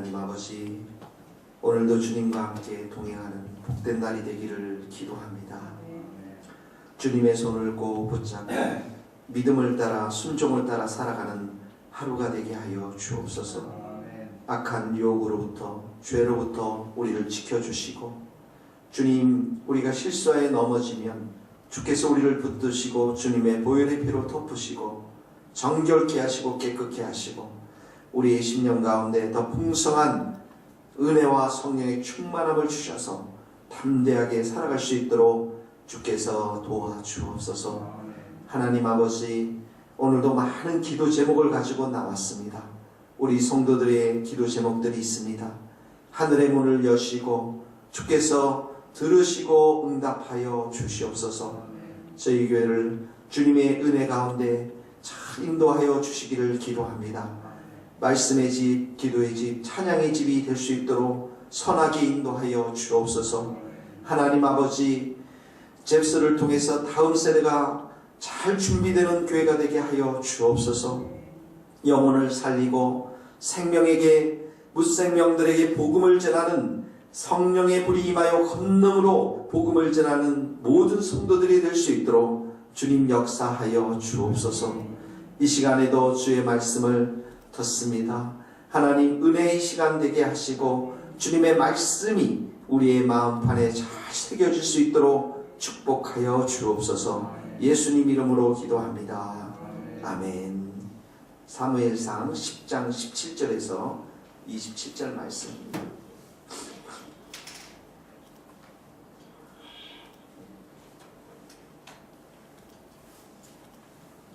하나님 아버지, 오늘도 주님과 함께 동행하는 복된 날이 되기를 기도합니다. 주님의 손을 꼭 붙잡고 믿음을 따라 순종을 따라 살아가는 하루가 되게 하여 주옵소서. 악한 유혹으로부터 죄로부터 우리를 지켜주시고, 주님, 우리가 실수하여 넘어지면 주께서 우리를 붙드시고 주님의 보혈의 피로 덮으시고 정결케 하시고 깨끗게 하시고 우리의 심령 가운데 더 풍성한 은혜와 성령의 충만함을 주셔서 담대하게 살아갈 수 있도록 주께서 도와주옵소서. 하나님 아버지, 오늘도 많은 기도 제목을 가지고 나왔습니다. 우리 성도들의 기도 제목들이 있습니다. 하늘의 문을 여시고 주께서 들으시고 응답하여 주시옵소서. 저희 교회를 주님의 은혜 가운데 잘 인도하여 주시기를 기도합니다. 말씀의 집, 기도의 집, 찬양의 집이 될 수 있도록 선하게 인도하여 주옵소서. 하나님 아버지, 잽스를 통해서 다음 세대가 잘 준비되는 교회가 되게 하여 주옵소서. 영혼을 살리고 생명에게, 무생명들에게 복음을 전하는 성령의 불이 임하여 권능으로 복음을 전하는 모든 성도들이 될 수 있도록 주님 역사하여 주옵소서. 이 시간에도 주의 말씀을 듣습니다. 하나님, 은혜의 시간 되게 하시고 주님의 말씀이 우리의 마음판에 잘 새겨질 수 있도록 축복하여 주옵소서. 예수님 이름으로 기도합니다. 아멘. 사무엘상 10장 17절에서 27절 말씀입니다.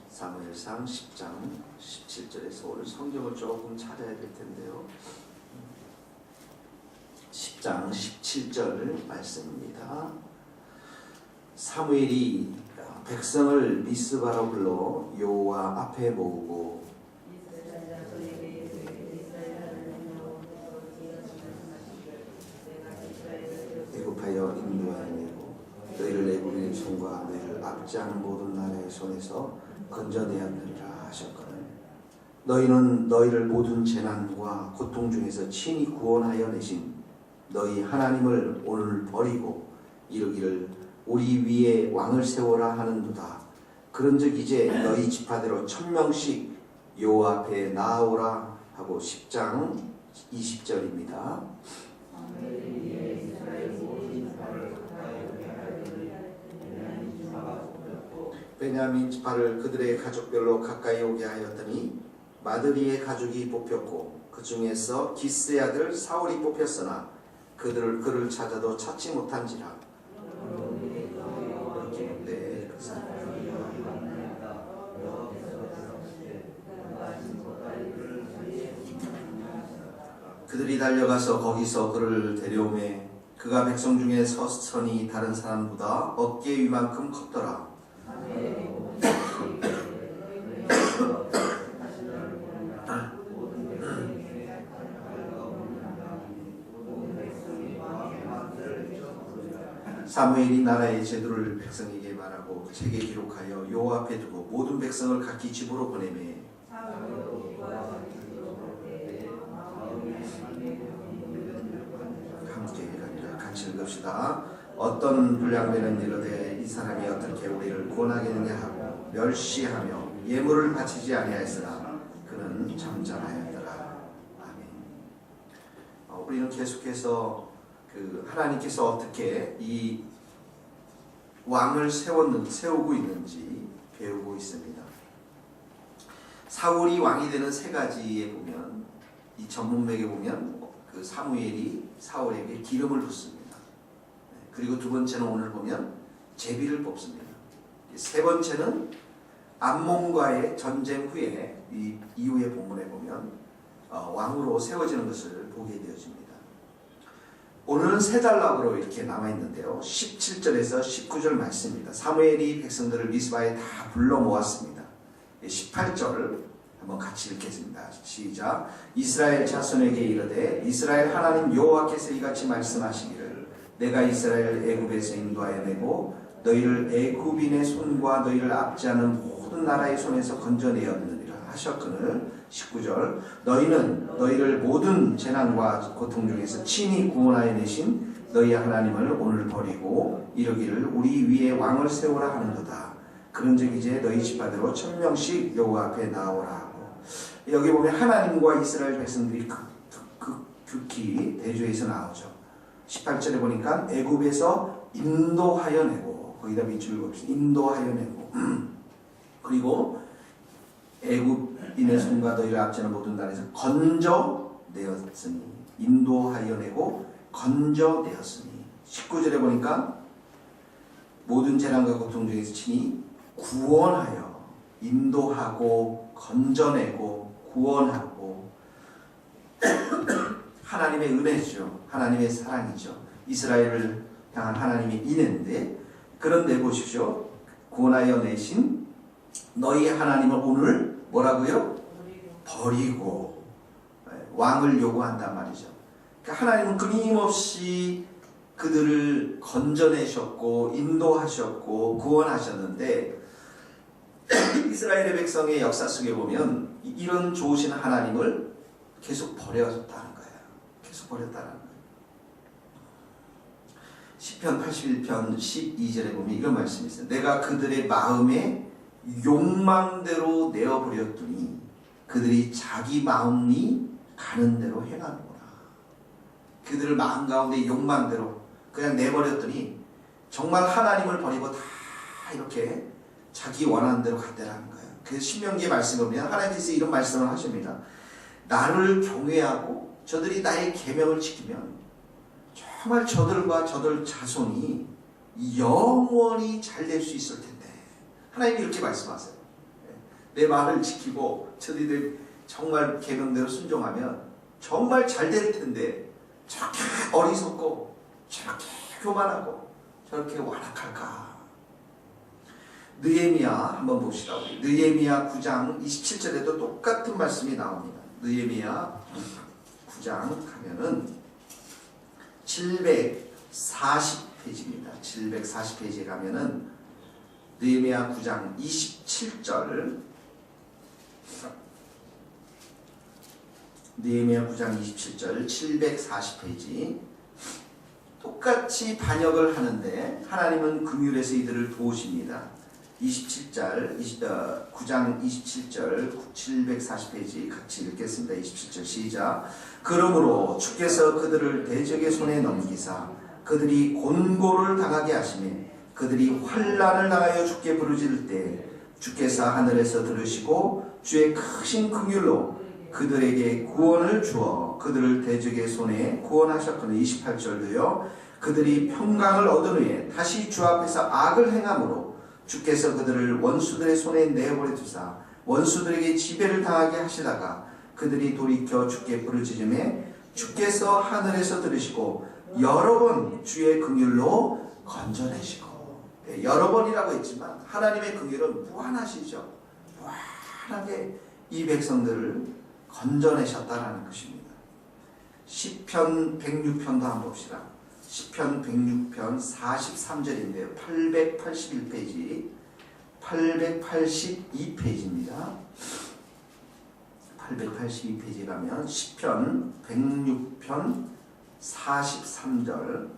사무엘상 10장 17절에서 오늘 성경을 조금 찾아야 될 텐데요. 10장 17절 말씀입니다. 사무엘이 백성을 미스바로 불러 여호와 앞에 모으고 애굽하여 인도하내고 너희를 애굽인의 손과 너희를 압제하는 모든 나라의 손에서 건져내었느니라 하셨거늘. 너희는 너희를 모든 재난과 고통 중에서 친히 구원하여 내신 너희 하나님을 오늘 버리고 이르기를 우리 위에 왕을 세워라 하는도다. 그런즉 이제 너희 지파대로 1000명씩 여호와 앞에 나아오라 하고 10장 20절입니다. 베냐민 지파를 그들의 가족별로 가까이 오게 하였더니 마드리의 가족이 뽑혔고 그 중에서 기스의 아들 사울이 뽑혔으나 그를 찾아도 찾지 못한지라. 그들이 달려가서 거기서 그를 데려오매 그가 백성 중에 서선이 다른 사람보다 어깨 위만큼 컸더라. 사무엘이 나라의 제도를 백성에게 말하고 책에 기록하여 여호와 앞에 두고 모든 백성을 각기 집으로 보내매 함께 같이 읽읍시다. 어떤 불량배는 이르되 이 사람이 어떻게 우리를 구원하겠느냐 하고 멸시하며 예물을 바치지 아니하였으나 그는 잠잠하였더라. 아멘. 우리는 계속해서 하나님께서 어떻게 이 왕을 세우고 있는지 배우고 있습니다. 사울이 왕이 되는 세 가지에 보면, 이 전문맥에 보면 그 사무엘이 사울에게 기름을 붓습니다. 그리고 두 번째는 오늘 보면 제비를 뽑습니다. 세 번째는 암몬과의 전쟁 후에 이 이후의 본문에 보면 왕으로 세워지는 것을 보게 되어집니다. 오늘은 세 단락으로 이렇게 남아 있는데요. 17절에서 19절 말씀입니다. 사무엘이 백성들을 미스바에 다 불러 모았습니다. 18절 한번 같이 읽겠습니다. 시작. 이스라엘 자손에게 이르되 이스라엘 하나님 여호와께서 이같이 말씀하시기를 내가 이스라엘 애굽에서 인도하여 내고 너희를 애굽인의 손과 너희를 압제하는 모든 나라의 손에서 건져내었느니라 하셨거늘 19절 너희는 너희를 모든 재난과 고통 중에서 친히 구원하여 내신 너희 하나님을 오늘 버리고 이르기를 우리 위에 왕을 세우라 하는도다. 그런즉 이제 너희 지파대로 1000명씩 여호와 앞에 나오라 하고, 여기 보면 하나님과 이스라엘 백성들이 극히 대조해서 나오죠. 18절에 보니까 애굽에서 인도하여 내고, 거기다 밑줄 긋읍시다. 인도하여 내고 그리고 애굽인의 손과 너희를 앞지는 모든 나라에서 건져내었으니, 인도하여 내고 건져내었으니. 19절에 보니까 모든 재난과 고통 중에서 친히 구원하여, 인도하고 건져내고 구원하고 하나님의 은혜죠. 하나님의 사랑이죠. 이스라엘을 향한 하나님의 인애인데, 그런데 보십시오. 구원하여 내신 너희 하나님을 오늘 뭐라고요? 버리고 왕을 요구한단 말이죠. 그러니까 하나님은 끊임없이 그들을 건져내셨고 인도하셨고 구원하셨는데, 이스라엘의 백성의 역사 속에 보면 이런 좋으신 하나님을 계속 버렸다는 거예요. 계속 버렸다는 거예요. 시편 81편 12절에 보면 이런 말씀이 있어요. 내가 그들의 마음에 욕망대로 내어버렸더니 그들이 자기 마음이 가는 대로 행하는구나. 그들을 마음 가운데 욕망대로 그냥 내버렸더니 정말 하나님을 버리고 다 이렇게 자기 원하는 대로 갔다라는 거예요. 그래서 신명기의 말씀을 보면 하나님께서 이런 말씀을 하십니다. 나를 경외하고 저들이 나의 계명을 지키면 정말 저들과 저들 자손이 영원히 잘 될 수 있을 텐데, 하나님이 이렇게 말씀하세요. 내 말을 지키고 저들이 정말 계명대로 순종하면 정말 잘 될 텐데 저렇게 어리석고 저렇게 교만하고 저렇게 완악할까. 느헤미야 한번 봅시다. 느헤미야 9장 27절에도 똑같은 말씀이 나옵니다. 느헤미야 9장 가면은 740페이지입니다. 740페이지에 가면은 느헤미야 9장 27절, 느헤미야 9장 27절 740페이지 똑같이 반역을 하는데 하나님은 긍휼해서 이들을 도우십니다. 27절 9장 27절 740페이지 같이 읽겠습니다. 27절 시작. 그러므로 주께서 그들을 대적의 손에 넘기사 그들이 곤고를 당하게 하시매 그들이 환난을 당하여 주께 부르짖을 때 주께서 하늘에서 들으시고 주의 크신 긍휼로 그들에게 구원을 주어 그들을 대적의 손에 구원하셨거늘. 28절도요. 그들이 평강을 얻은 후에 다시 주 앞에서 악을 행함으로 주께서 그들을 원수들의 손에 내버려 두사 원수들에게 지배를 당하게 하시다가 그들이 돌이켜 주께 부르짖음에 주께서 하늘에서 들으시고 여러 번 주의 긍휼로 건져내시고. 여러 번이라고 했지만 하나님의 긍휼은 무한하시죠. 무한하게 이 백성들을 건져내셨다라는 것입니다. 시편 106편도 한번 봅시다. 시편 106편 43절인데요. 881페이지 882페이지입니다. 882페이지에 가면 시편 106편 43절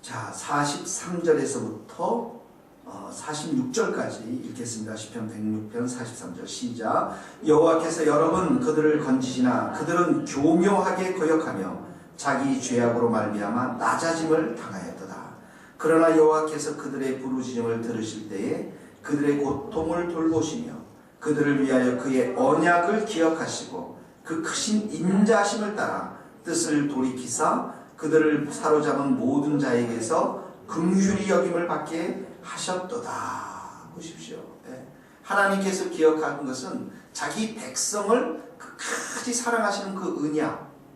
자 43절에서부터 46절까지 읽겠습니다. 시편 106편 43절 시작. 여호와께서 여러 번 그들을 건지시나 그들은 교묘하게 거역하며 자기 죄악으로 말미암아 낮아짐을 당하였도다. 그러나 여호와께서 그들의 부르짖음을 들으실 때에 그들의 고통을 돌보시며 그들을 위하여 그의 언약을 기억하시고 그 크신 인자심을 따라 뜻을 돌이키사 그들을 사로잡은 모든 자에게서 긍휼히 여김을 받게 하셨도다. 보십시오. 하나님께서 기억하는 것은 자기 백성을 끝까지 사랑하시는 그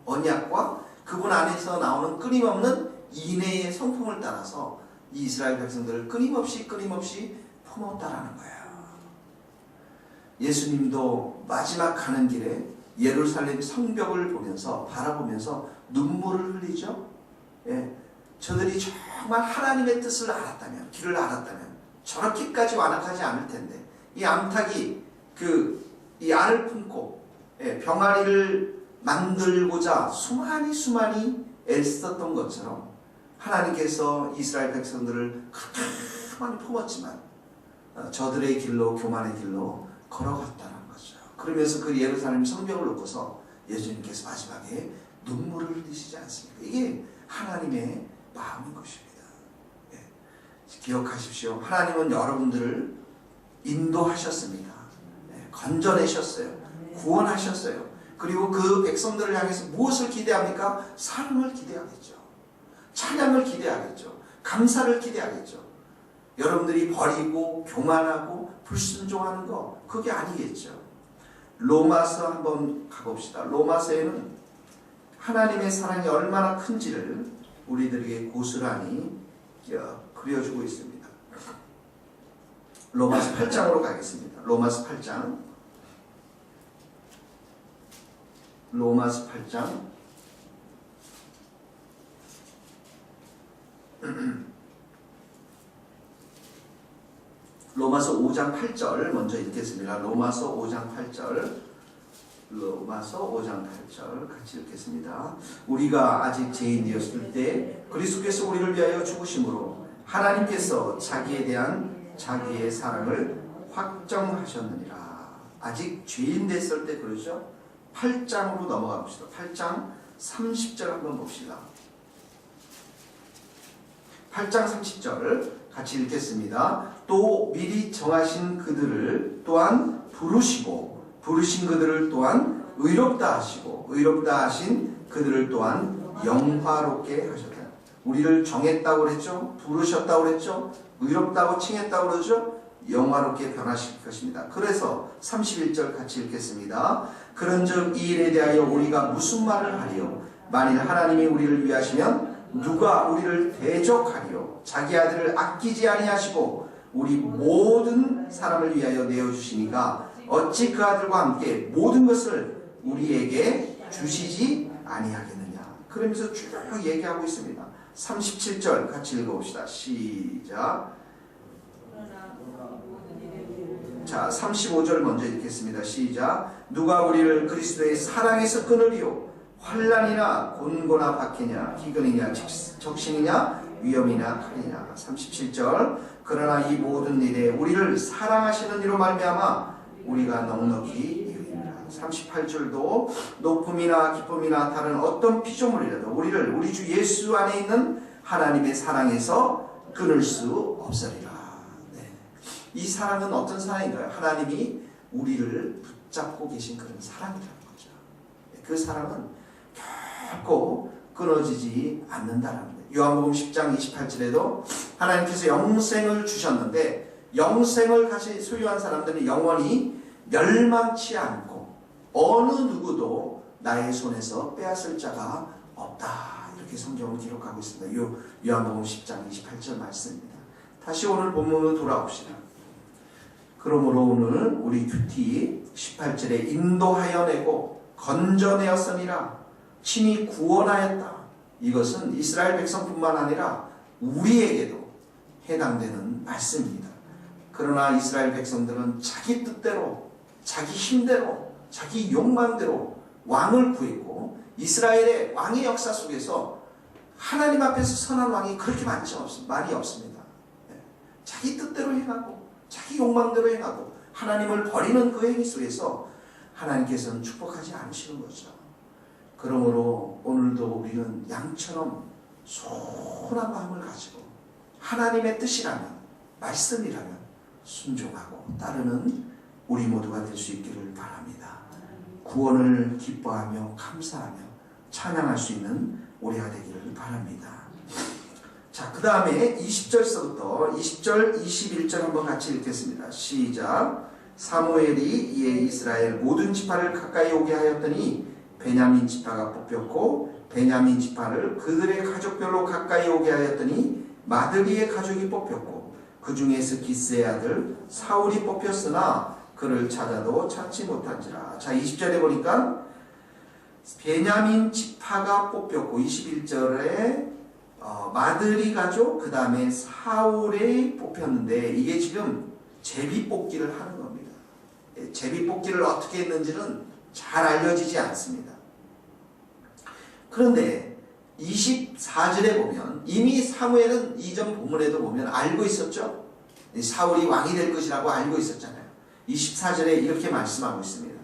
언약과 그분 안에서 나오는 끊임없는 인애의 성품을 따라서 이스라엘 백성들을 끊임없이 품었다라는 거예요. 예수님도 마지막 가는 길에 예루살렘 성벽을 보면서 바라보면서 눈물을 흘리죠. 저들이 정말 하나님의 뜻을 알았다면, 길을 알았다면 저렇게까지 완악하지 않을 텐데, 이 암탉이 이 알을 품고 병아리를 만들고자 수많이 애썼던 것처럼 하나님께서 이스라엘 백성들을 그렇게 많이 품었지만 저들의 길로, 교만의 길로 걸어갔다는 거죠. 그러면서 그 예루살렘 성벽을 놓고서 예수님께서 마지막에 눈물을 흘리시지 않습니까? 이게 하나님의 마음인 것입니다. 기억하십시오. 하나님은 여러분들을 인도하셨습니다. 건져내셨어요. 구원하셨어요. 그리고 그 백성들을 향해서 무엇을 기대합니까? 사랑을 기대하겠죠. 찬양을 기대하겠죠. 감사를 기대하겠죠. 여러분들이 버리고 교만하고 불순종하는 거, 그게 아니겠죠. 로마서 한번 가봅시다. 로마서에는 하나님의 사랑이 얼마나 큰지를 우리들에게 고스란히 그려주고 있습니다. 로마서 8장으로 가겠습니다. 로마서 8장. 로마서 8장. 로마서 5장 8절 먼저 읽겠습니다. 로마서 5장 8절. 로마서 5장 8절 같이 읽겠습니다. 우리가 아직 죄인이었을 때 그리스도께서 우리를 위하여 죽으심으로 하나님께서 자기에 대한 자기의 사랑을 확정하셨느니라. 아직 죄인 됐을 때, 그러죠? 8장으로 넘어가 봅시다. 8장 30절 한번 봅시다. 8장 30절 같이 읽겠습니다. 또 미리 정하신 그들을 또한 부르시고 부르신 그들을 또한 의롭다 하시고 의롭다 하신 그들을 또한 영화롭게 하셨다. 우리를 정했다고 그랬죠? 부르셨다고 그랬죠? 의롭다고 칭했다고 그러죠? 영화롭게 변화시킬 것입니다. 그래서 31절 같이 읽겠습니다. 그런즉 이 일에 대하여 우리가 무슨 말을 하리요? 만일 하나님이 우리를 위하시면 누가 우리를 대적하리요? 자기 아들을 아끼지 아니하시고 우리 모든 사람을 위하여 내어주시니까 어찌 그 아들과 함께 모든 것을 우리에게 주시지 아니하겠느냐. 그러면서 쭉 얘기하고 있습니다. 37절 같이 읽어봅시다. 시작. 자, 35절 먼저 읽겠습니다. 시작. 누가 우리를 그리스도의 사랑에서 끊으리요? 환난이나 곤고나 박해냐, 기근이냐, 적신이냐, 위험이나 칼이냐. 37절. 그러나 이 모든 일에 우리를 사랑하시는 이로 말미암아 우리가 넉넉히 이루리라. 38절도 높음이나 기쁨이나 다른 어떤 피조물이라도 우리를 우리 주 예수 안에 있는 하나님의 사랑에서 끊을 수 없으리라. 네. 이 사랑은 어떤 사랑인가요? 하나님이 우리를 붙잡고 계신 그런 사랑이라는 거죠. 그 사랑은 결코 끊어지지 않는다는 거예요. 요한복음 10장 28절에도 하나님께서 영생을 주셨는데 영생을 같이 소유한 사람들은 영원히 멸망치 않고 어느 누구도 나의 손에서 빼앗을 자가 없다. 이렇게 성경을 기록하고 있습니다. 요한복음 10장 28절 말씀입니다. 다시 오늘 본문으로 돌아옵시다. 그러므로 오늘 우리 큐티 18절에 인도하여 내고 건져내었으니라 친히 구원하였다. 이것은 이스라엘 백성뿐만 아니라 우리에게도 해당되는 말씀입니다. 그러나 이스라엘 백성들은 자기 뜻대로, 자기 힘대로, 자기 욕망대로 왕을 구했고 이스라엘의 왕의 역사 속에서 하나님 앞에서 선한 왕이 그렇게 많이 없습니다. 자기 뜻대로 행하고 자기 욕망대로 행하고 하나님을 버리는 그 행위 속에서 하나님께서는 축복하지 않으시는 거죠. 그러므로 오늘도 우리는 양처럼 소원한 마음을 가지고 하나님의 뜻이라면, 말씀이라면 순종하고 따르는 우리 모두가 될 수 있기를 바랍니다. 구원을 기뻐하며 감사하며 찬양할 수 있는 우리가 되기를 바랍니다. 자, 그 다음에 20절서부터 20절, 21절 한번 같이 읽겠습니다. 시작. 사무엘이 이에 이스라엘 모든 지파를 가까이 오게 하였더니 베냐민 지파가 뽑혔고 베냐민 지파를 그들의 가족별로 가까이 오게 하였더니 마드리의 가족이 뽑혔고 그 중에서 기스의 아들 사울이 뽑혔으나 그를 찾아도 찾지 못한지라. 자, 20절에 보니까 베냐민 지파가 뽑혔고 21절에 마드리 가족, 그 다음에 사울이 뽑혔는데 이게 지금 제비 뽑기를 하는 겁니다. 제비 뽑기를 어떻게 했는지는 잘 알려지지 않습니다. 그런데 24절에 보면 이미 사무엘은 이전 본문에도 보면 알고 있었죠. 사울이 왕이 될 것이라고 알고 있었잖아요. 24절에 이렇게 말씀하고 있습니다.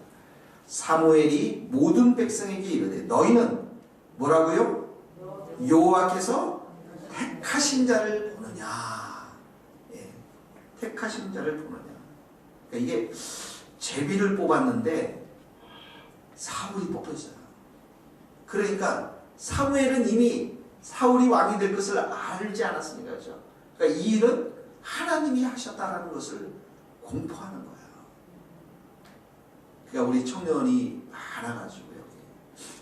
사무엘이 모든 백성에게 이르되 너희는 뭐라고요? 여호와께서 택하신 자를 보느냐. 예, 택하신 자를 보느냐. 그러니까 이게 제비를 뽑았는데 사울이 뽑혔어요. 그러니까 사무엘은 이미 사울이 왕이 될 것을 알지 않았습니까? 그렇죠? 그러니까 이 일은 하나님이 하셨다라는 것을 공포하는 거예요. 그러니까 우리 청년이 많아가지고 여기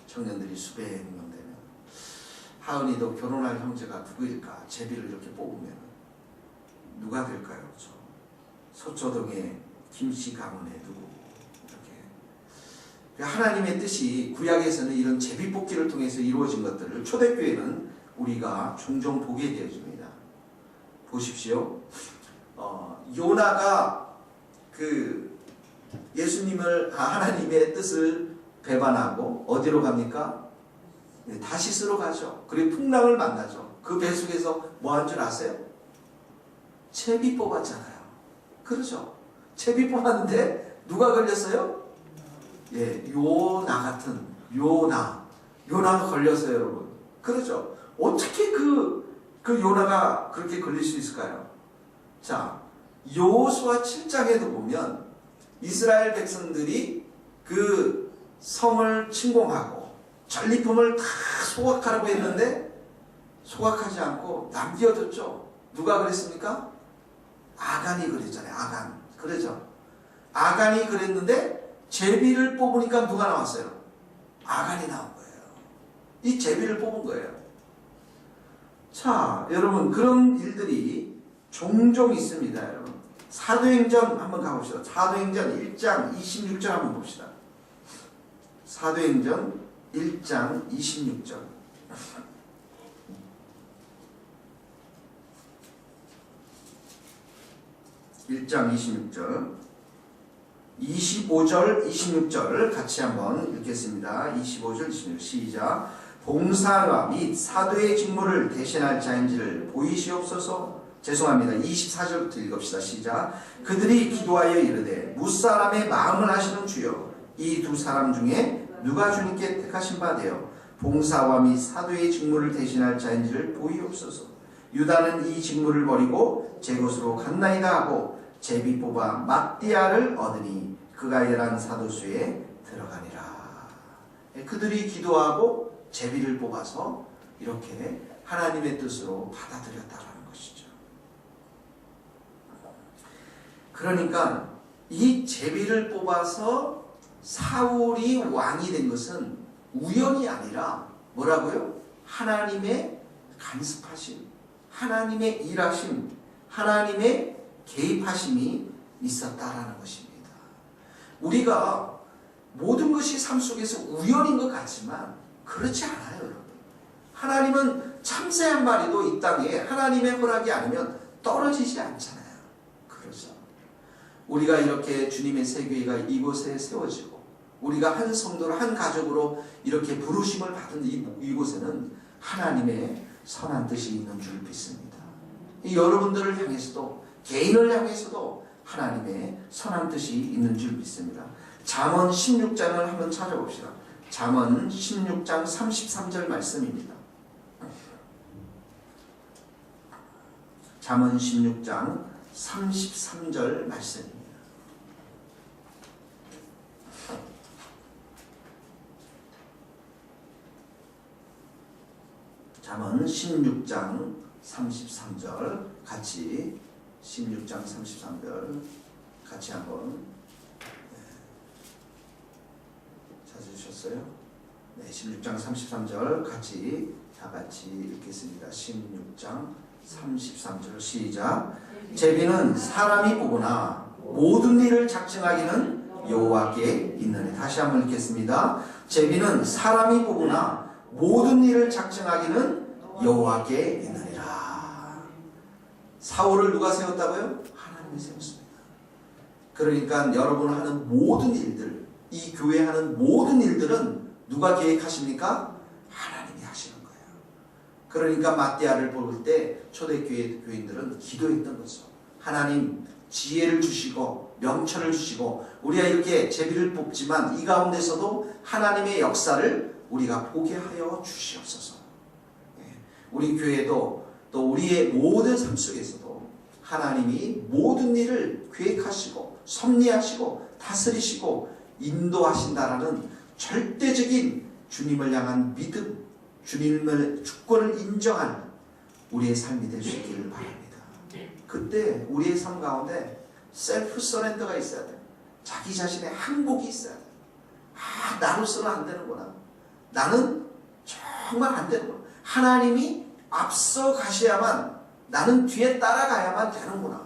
청년들이 수백 명 되면 하은이도 결혼할 형제가 누구일까? 제비를 이렇게 뽑으면 누가 될까요? 그렇죠? 서초동의 김씨 가문의 누구 이렇게 하나님의 뜻이 구약에서는 이런 제비 뽑기를 통해서 이루어진 것들을 초대교회는 우리가 종종 보게 되어집니다. 보십시오. 요나가 그 예수님을 하나님의 뜻을 배반하고 어디로 갑니까? 네, 다시스로 가죠. 그리고 풍랑을 만나죠. 그 배 속에서 뭐 한 줄 아세요? 제비 뽑았잖아요. 그렇죠? 제비 뽑았는데 누가 걸렸어요? 예, 요나 같은 요나가 걸렸어요, 여러분. 그렇죠? 어떻게 그 요나가 그렇게 걸릴 수 있을까요? 자, 여호수아 7장에도 보면 이스라엘 백성들이 그 성을 침공하고 전리품을 다 소각하라고 했는데 소각하지 않고 남겨뒀죠. 누가 그랬습니까? 아간이 그랬잖아요. 아간. 그러죠. 아간이 그랬는데 제비를 뽑으니까 누가 나왔어요? 아간이 나온 거예요. 이 제비를 뽑은 거예요. 자, 여러분, 그런 일들이 종종 있습니다, 여러분. 사도행전 한번 가봅시다. 사도행전 1장 26절 한번 봅시다. 사도행전 1장 26절. (1장 26절) 25절 26절 같이 한번 읽겠습니다. 25절 26절 시작. 봉사와 및 사도의 직무를 대신할 자인지를 보이시옵소서. 죄송합니다. 24절부터 읽읍시다. 시작. 그들이 기도하여 이르되 무사람의 마음을 아시는 주여 이 두 사람 중에 누가 주님께 택하신 바 되어 봉사와 및 사도의 직무를 대신할 자인지를 보이옵소서. 유다는 이 직무를 버리고 제 곳으로 갔나이다 하고 제비 뽑아 mat디아를 얻으니 그가 열한 사도수에 들어가니라. 그들이 기도하고 제비를 뽑아서 이렇게 하나님의 뜻으로 받아들였다라는 것이죠. 그러니까 이 제비를 뽑아서 사울이 왕이 된 것은 우연이 아니라 뭐라고요? 하나님의 간섭하심, 하나님의 일하심, 하나님의 개입하심이 있었다라는 것입니다. 우리가 모든 것이 삶 속에서 우연인 것 같지만 그렇지 않아요, 여러분. 하나님은 참새 한 마리도 이 땅에 하나님의 허락이 아니면 떨어지지 않잖아요. 그렇죠? 우리가 이렇게 주님의 세교회가 이곳에 세워지고 우리가 한 성도로 한 가족으로 이렇게 부르심을 받은 이곳에는 하나님의 선한 뜻이 있는 줄 믿습니다. 여러분들을 향해서도 개인을 향해서도 하나님의 선한 뜻이 있는 줄 믿습니다. 잠언 16장을 한번 찾아봅시다. 잠언 16장 33절 말씀입니다. 잠언 16장 33절 말씀입니다. 잠언 16장 33절 같이 16장 33절 같이 한번 찾으셨어요? 네, 16장 33절 같이 다 같이 읽겠습니다. 16장 33절 시작. 제비는 사람이 보거나 모든 일을 작정하기는 여호와께 있느니. 다시 한번 읽겠습니다. 제비는 사람이 보거나 모든 일을 작정하기는 여호와께 있느니라. 사울을 누가 세웠다고요? 하나님이 세웠습니다. 그러니까 여러분 하는 모든 일들, 이 교회 하는 모든 일들은 누가 계획하십니까? 하나님이 하시는 거예요. 그러니까 마띠아를 볼 때 초대교회 교인들은 기도했던 거죠. 하나님 지혜를 주시고 명철을 주시고 우리가 이렇게 제비를 뽑지만 이 가운데서도 하나님의 역사를 우리가 보게 하여 주시옵소서. 우리 교회도 또 우리의 모든 삶 속에서도 하나님이 모든 일을 계획하시고 섭리하시고 다스리시고 인도하신다라는 절대적인 주님을 향한 믿음, 주님의 주권을 인정하는 우리의 삶이 될 수 있기를 바랍니다. 그때 우리의 삶 가운데 셀프 서렌더가 있어야 돼요. 자기 자신의 항복이 있어야 돼요. 아, 나로서는 안 되는구나. 나는 정말 안 되는구나. 하나님이 앞서 가셔야만, 나는 뒤에 따라가야만 되는구나.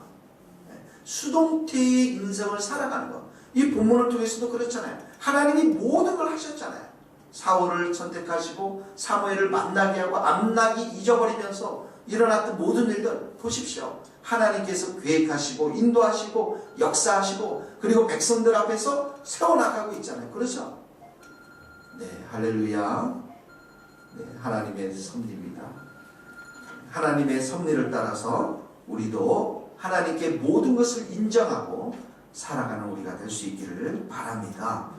수동태의 인생을 살아가는 것. 이 본문을 통해서도 그렇잖아요. 하나님이 모든 걸 하셨잖아요. 사울을 선택하시고 사무엘을 만나게 하고 암나기 잊어버리면서 일어났던 모든 일들 보십시오. 하나님께서 계획하시고 인도하시고 역사하시고 그리고 백성들 앞에서 세워나가고 있잖아요. 그렇죠? 네, 할렐루야. 네, 하나님의 섭리입니다. 하나님의 섭리를 따라서 우리도 하나님께 모든 것을 인정하고 살아가는 우리가 될 수 있기를 바랍니다.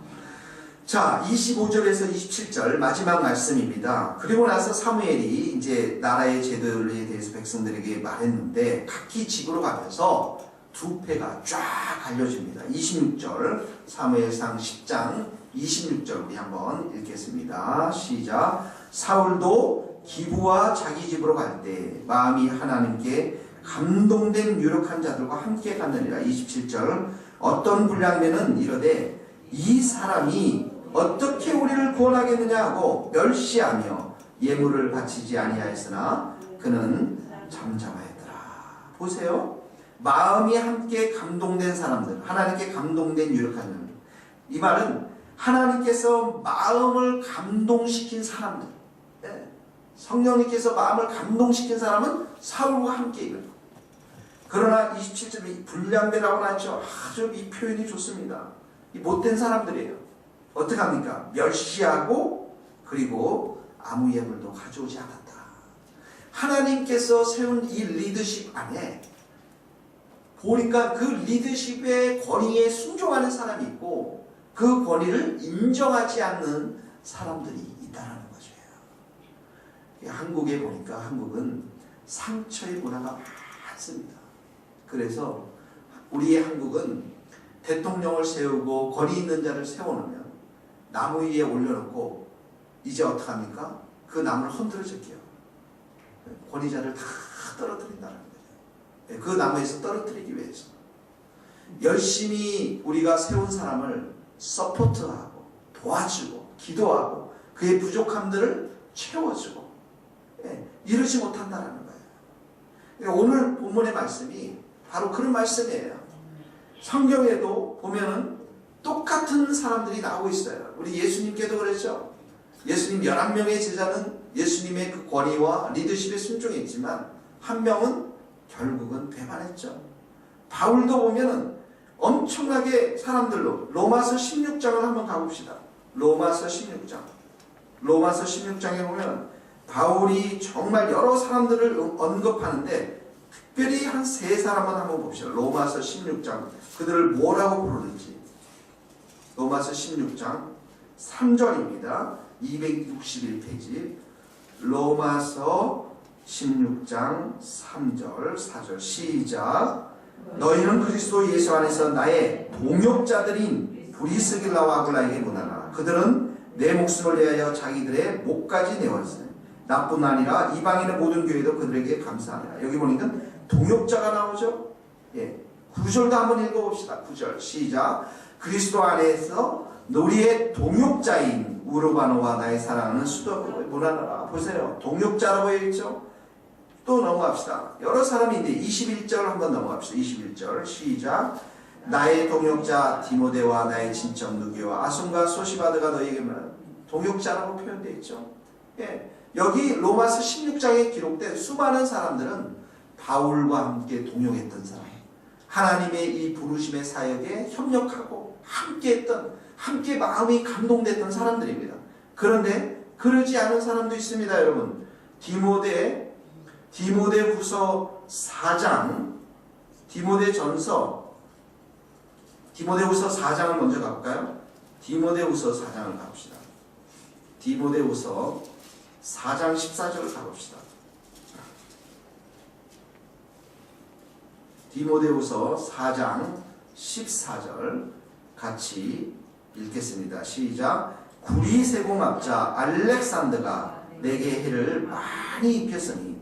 자, 25절에서 27절 마지막 말씀입니다. 그리고 나서 사무엘이 이제 나라의 제도에 대해서 백성들에게 말했는데 각기 집으로 가면서 두 패가 쫙 갈려집니다. 26절 사무엘상 10장 26절 우리 한번 읽겠습니다. 시작. 사울도 기브와 자기 집으로 갈 때 마음이 하나님께 감동된 유력한 자들과 함께 갔느니라. 27절 어떤 불량면은 이르되 이 사람이 어떻게 우리를 구원하겠느냐 하고 멸시하며 예물을 바치지 아니하였으나 그는 잠잠하였더라. 보세요. 마음이 함께 감동된 사람들, 하나님께 감동된 유력한 사람들. 이 말은 하나님께서 마음을 감동시킨 사람들, 성령님께서 마음을 감동시킨 사람은 사울과 함께 있는. 그러나 27절에 불량배라고 하죠. 아주 이 표현이 좋습니다. 이 못된 사람들이에요. 어떻게 합니까? 멸시하고 그리고 아무 예물도 가져오지 않았다. 하나님께서 세운 이 리더십 안에 보니까 그 리더십의 권위에 순종하는 사람이 있고 그 권위를 인정하지 않는 사람들이 있다는 거죠. 한국에 보니까 한국은 상처의 문화가 많습니다. 그래서 우리의 한국은 대통령을 세우고 권위 있는 자를 세워놓으면 나무 위에 올려놓고 이제 어떡합니까? 그 나무를 흔들어 줄게요. 권위자를 다 떨어뜨린다는 거죠. 그 나무에서 떨어뜨리기 위해서 열심히 우리가 세운 사람을 서포트하고 도와주고 기도하고 그의 부족함들을 채워주고 이러지 못한다는 거예요. 오늘 본문의 말씀이 바로 그런 말씀이에요. 성경에도 보면은 똑같은 사람들이 나오고 있어요. 우리 예수님께도 그랬죠. 예수님 11명의 제자는 예수님의 그 권위와 리더십에 순종했지만 한 명은 결국은 배반했죠. 바울도 보면은 엄청나게 사람들로 로마서 16장을 한번 가봅시다. 로마서 16장. 로마서 16장에 보면 바울이 정말 여러 사람들을 언급하는데 특별히 한 세 사람만 한번 봅시다. 로마서 16장. 그들을 뭐라고 부르는지. 로마서 16장 3절입니다. 261페이지. 로마서 16장 3절 4절 시작. 너희는 그리스도 예수 안에서 나의 동역자들인 브리스길라와 아굴라에게 문하라. 그들은 내 목숨을 위하여 자기들의 목까지 내었으니 나뿐 아니라 이방인의 모든 교회도 그들에게 감사하라. 여기 보니까 동역자가 나오죠. 9절도 한번 읽어봅시다. 9절 시작. 그리스도 안에서 너희의 동역자인 우르바노와 나의 사랑하는 수도교에 문하라. 보세요. 동역자라고 해있죠. 또 넘어갑시다. 여러 사람이 있는데 21절 한번 넘어갑시다. 21절 시작. 나의 동역자 디모데와 나의 친척 누기와 아손과 소시바드가 너희에게 말하는 동역자라고 표현되어 있죠. 여기 로마서 16장에 기록된 수많은 사람들은 바울과 함께 동역했던 사람, 하나님의 이 부르심의 사역에 협력하고 함께 마음이 감동됐던 사람들입니다. 그런데 그러지 않은 사람도 있습니다. 여러분, 디모데후서 4장, 디모데후서 4장을 먼저 가볼까요? 디모데후서 4장을 가봅시다. 디모데후서 4장 14절을 가봅시다. 디모데후서 4장 14절 같이 읽겠습니다. 시작. 구리세공학자 알렉산더가 내게 해를 많이 입혔으니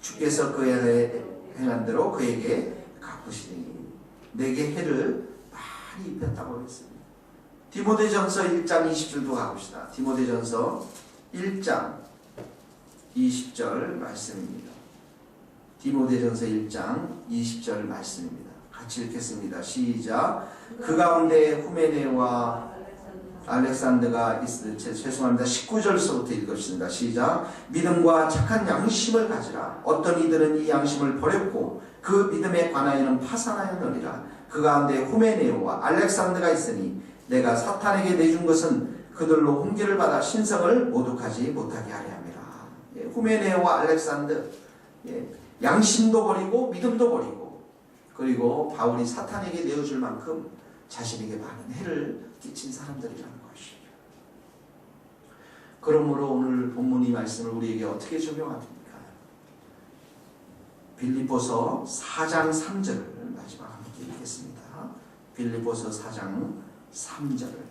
주께서 그의 행한 대로 그에게 갚으시니. 내게 해를 많이 입혔다고 했습니다. 디모데전서 1장 20절도 가봅시다. 디모데전서 1장 20절 말씀입니다. 디모데전서 1장 20절 말씀입니다. 같이 읽겠습니다. 시작. 그 가운데 후메네와 알렉산더가 죄송합니다. 19절서부터 읽읍시다. 시작. 믿음과 착한 양심을 가지라. 어떤 이들은 이 양심을 버렸고 그 믿음에 관하여는 파산하였느니라. 그 가운데 후메네오와 알렉산더가 있으니 내가 사탄에게 내준 것은 그들로 훈계를 받아 신성을 모독하지 못하게 하려 함이라. 후메네오와 알렉산더, 양심도 버리고 믿음도 버리고, 그리고 바울이 사탄에게 내어줄 만큼 자신에게 많은 해를 끼친 사람들이라는 것이죠. 그러므로 오늘 본문 이 말씀을 우리에게 어떻게 적용합니까? 빌립보서 4장 3절을 마지막 함께 읽겠습니다. 빌립보서 4장 3절을.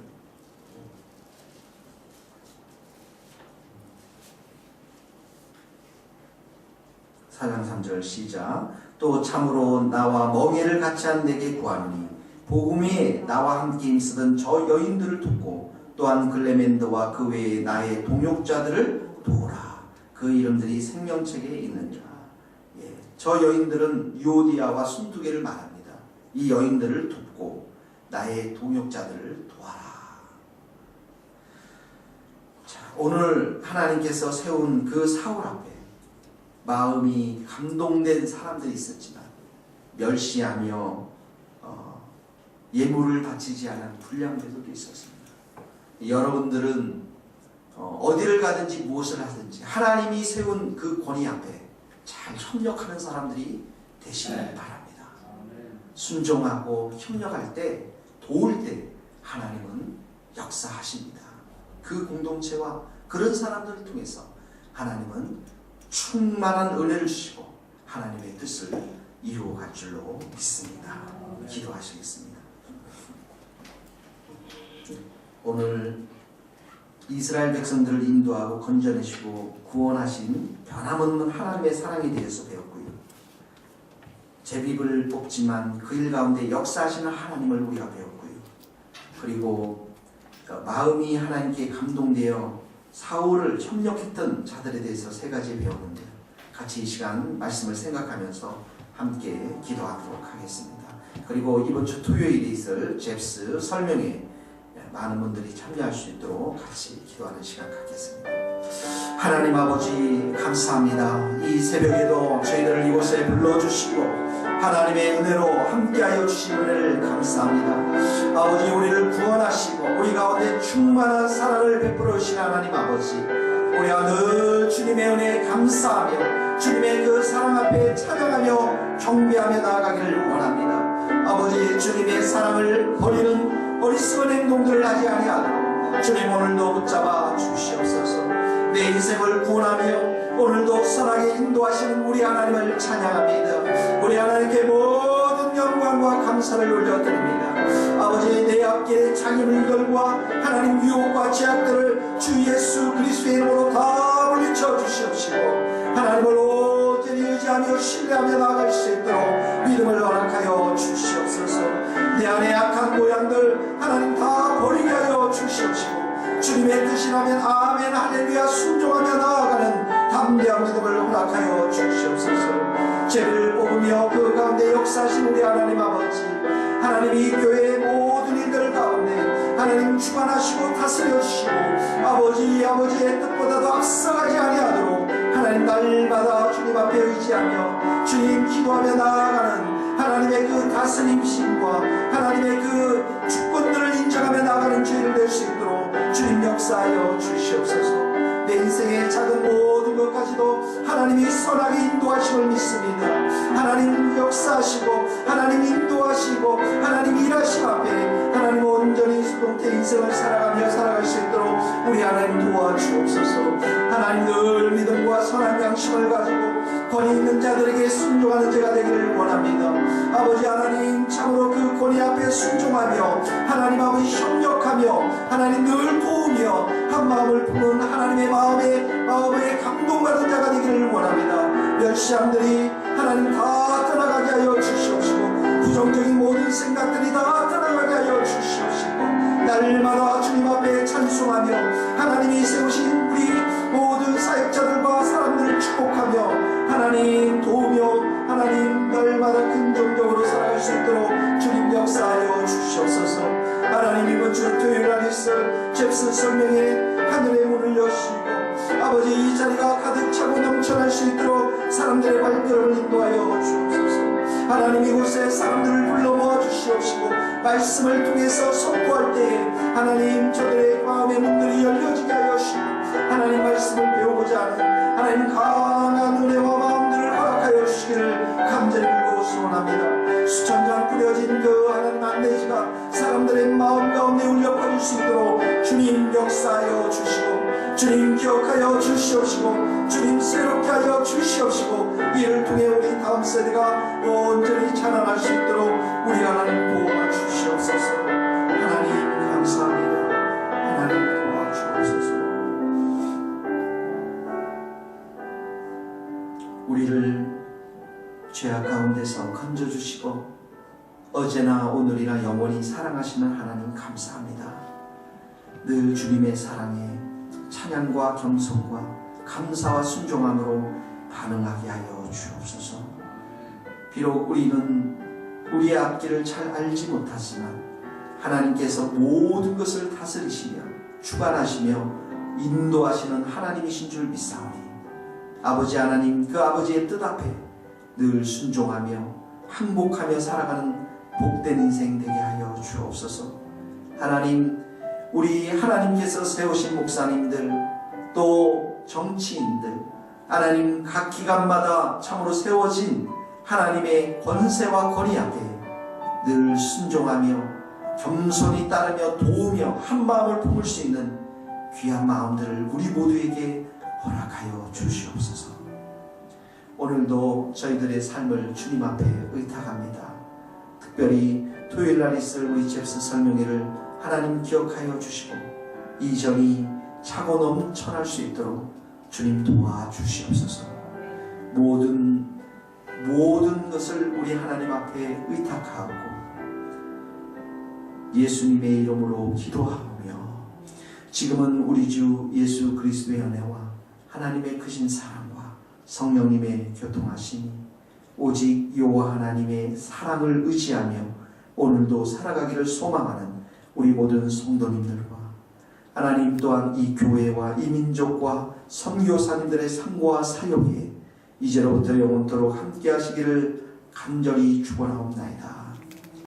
사장 3절 시작. 또 참으로 나와 멍에를 같이 한 내게 구하노니 복음에 나와 함께 힘쓰던 저 여인들을 돕고 또한 글레멘더와 그 외에 나의 동역자들을 도우라. 그 이름들이 생명책에 있느니라. 저 여인들은 유오디아와 순두개를 말합니다. 이 여인들을 돕고 나의 동역자들을 도와라. 자, 오늘 하나님께서 세운 그 사울 앞에 마음이 감동된 사람들이 있었지만 멸시하며 예물을 바치지 않은 불량배들도 있었습니다. 여러분들은 어디를 가든지 무엇을 하든지 하나님이 세운 그 권위 앞에 잘 협력하는 사람들이 되시길 바랍니다. 순종하고 협력할 때, 도울 때 하나님은 역사하십니다. 그 공동체와 그런 사람들을 통해서 하나님은 충만한 은혜를 주시고 하나님의 뜻을 이루어갈 줄로 믿습니다. 기도하시겠습니다. 오늘 이스라엘 백성들을 인도하고 건져내시고 구원하신 변함없는 하나님의 사랑에 대해서 배웠고요. 제비를 뽑지만 그 일 가운데 역사하시는 하나님을 우리가 배웠고요. 그리고 마음이 하나님께 감동되어 사울을 협력했던 자들에 대해서 세 가지 배웠는데 같이 이 시간 말씀을 생각하면서 함께 기도하도록 하겠습니다. 그리고 이번 주 토요일에 있을 잽스 설명회 많은 분들이 참여할 수 있도록 같이 기도하는 시간 갖겠습니다. 하나님 아버지 감사합니다. 이 새벽에도 저희들을 이곳에 불러주시고 하나님의 은혜로 함께하여 주신 은혜를 감사합니다. 아버지 우리를 구원하시고 우리 가운데 충만한 사랑을 베풀어 주신 하나님 아버지, 우리가 늘 주님의 은혜에 감사하며 주님의 그 사랑 앞에 찬양하며 경배하며 나아가기를 원합니다. 아버지 주님의 사랑을 버리는 어리석은 행동들을 하지 아니하도록 주님 오늘도 붙잡아 주시옵소서. 내 인생을 구원하며 오늘도 선하게 인도하시는 우리 하나님을 찬양합니다. 우리 하나님께 모든 영광과 감사를 올려드립니다. 아버지 내 앞길에 자기 물들과 하나님 유혹과 제약들을 주 예수 그리스도의 이름으로 다 물리쳐 주시옵시고 하나님을 온전히 의지하며 신뢰하며 나아갈 수 있도록 믿음을 허락하여 주시옵소서. 내 안에 악한 모양들 하나님 다 버리게 하여 주시옵시고 주님의 뜻이라면 아멘 할렐루야 순종하며 나아가는 담대한 믿음을 허락하여 주시옵소서. 죄를 뽑으며 그 가운데 역사하신 우리 하나님 아버지, 하나님 이 교회의 모든 일들 가운데 하나님 주관하시고 다스려 주시고 아버지의 뜻보다도 앞서가지 아니하도록 하나님 날마다 주님 앞에 의지하며 주님 기도하며 나아가는 하나님의 그 다스림심과 하나님의 그 주권들을 인정하며 나아가는 죄를 낼 수 있도록 주님 역사하여 주시옵소서. 내 인생의 작은 모든 것까지도 하나님이 선하게 인도하심을 믿습니다. 하나님 역사하시고 하나님 인도하시고 하나님 일하심 앞에 하나님 온전히 수동태 인생을 살아갈 수 있도록 우리 하나님 도와주옵소서. 하나님 늘 믿음과 선한 양심을 가지고 권위 있는 자들에게 순종하는 자가 되기를 원합니다. 아버지 하나님 참으로 그 권위 앞에 순종하며 하나님 아버지 협력하며 하나님 늘 도우며 한 마음을 품은 하나님의 마음에 감동받은 자가 되기를 원합니다. 멸시함들이 하나님 다 떠나가게 하여 주시옵시고 부정적인 모든 생각들이 다 떠나가게 하여 주시옵시고 날마다 주님 앞에 찬송하며 하나님이 세우신 우리 모든 사역자들과 사람들을 축복하며 하나님 도우며 하나님 날마다 긍정적으로 살아갈 수 있도록 주님 역사하여 주시옵소서. 하나님 이번 주 토요일 날 있을 잽슨 설명회 하늘의 문을 여시고 아버지 이 자리가 가득 차고 넘쳐날 수 있도록 사람들의 발걸음을 인도하여 주옵소서. 하나님 이곳에 사람들을 불러 모아 주시옵시고 말씀을 통해서 선포할 때에 하나님 저들의 마음의 문들이 열려지게 하여 주시고 하나님 말씀을 배우고자 하는 하나님 강한 은혜와 마음들을 허락하여 주시기를 간절히 빌고 소원합니다. 수천 장 뿌려진 그 하나님 안내지가 사람들의 마음 가운데 울려 퍼질 수 있도록 주님 역사하여 주시고 주님 기억하여 주시옵시고 주님 새롭게 하여 주시옵시고 이를 통해 우리 다음 세대가 온전히 자라날 수 있도록 우리 하나님 도와주시옵소서. 하나님 감사합니다. 하나님 도와주옵소서. 우리를 죄악 가운데서 건져주시고 어제나 오늘이나 영원히 사랑하시는 하나님 감사합니다. 늘 주님의 사랑에 찬양과 겸손과 감사와 순종함으로 반응하게 하여 주옵소서. 비록 우리는 우리의 앞길을 잘 알지 못하지만 하나님께서 모든 것을 다스리시며 주관하시며 인도하시는 하나님이신 줄 믿사오니 아버지 하나님 그 아버지의 뜻 앞에 늘 순종하며 항복하며 살아가는 복된 인생 되게 하여 주옵소서. 하나님 우리 하나님께서 세우신 목사님들 또 정치인들 하나님 각 기관마다 참으로 세워진 하나님의 권세와 권위 앞에 늘 순종하며 겸손히 따르며 도우며 한 마음을 품을 수 있는 귀한 마음들을 우리 모두에게 허락하여 주시옵소서. 오늘도 저희들의 삶을 주님 앞에 의탁합니다. 특별히 토요일날 있을 우리 잽슨 설명회를 하나님 기억하여 주시고 이 정이 차고 넘쳐날 수 있도록 주님 도와주시옵소서. 모든 것을 우리 하나님 앞에 의탁하고 예수님의 이름으로 기도하며 지금은 우리 주 예수 그리스도의 은혜와 하나님의 크신 사랑과 성령님의 교통하심이 오직 여호와 하나님의 사랑을 의지하며 오늘도 살아가기를 소망하는 우리 모든 성도님들과 하나님 또한 이 교회와 이 민족과 선교사님들의 삶과 사역에 이제로부터 영원토록 함께 하시기를 간절히 축원하옵나이다.